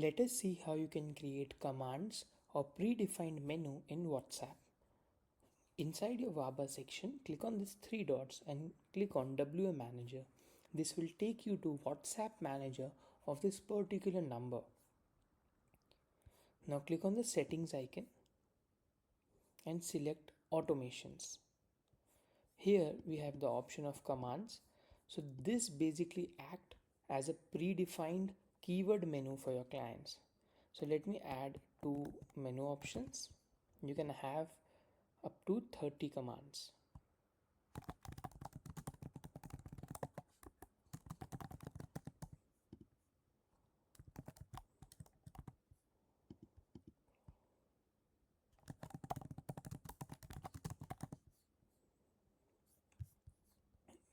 Let us see how you can create commands or predefined menu in WhatsApp. Inside your WABA section, click on these three dots and click on WA Manager. This will take you to WhatsApp Manager of this particular number. Now click on the settings icon and select automations. Here we have the option of commands. So this basically act as a predefined keyword menu for your clients. So let me add two menu options. You can have up to 30 commands.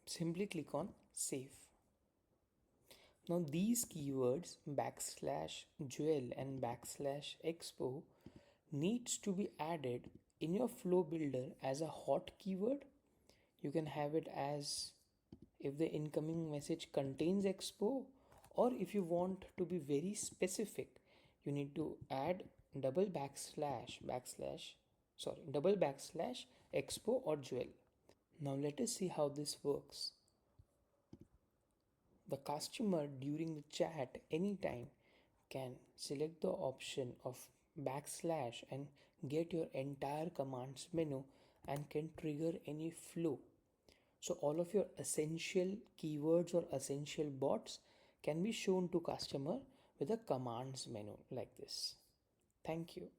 Simply click on save. Now these keywords backslash jewel and backslash expo needs to be added in your flow builder as a hot keyword. You can have it as if the incoming message contains expo, or if you want to be very specific, you need to add double backslash expo or jewel. Now let us see how this works. The customer during the chat anytime can select the option of backslash and get your entire commands menu and can trigger any flow. So all of your essential keywords or essential bots can be shown to customer with a commands menu like this. Thank you.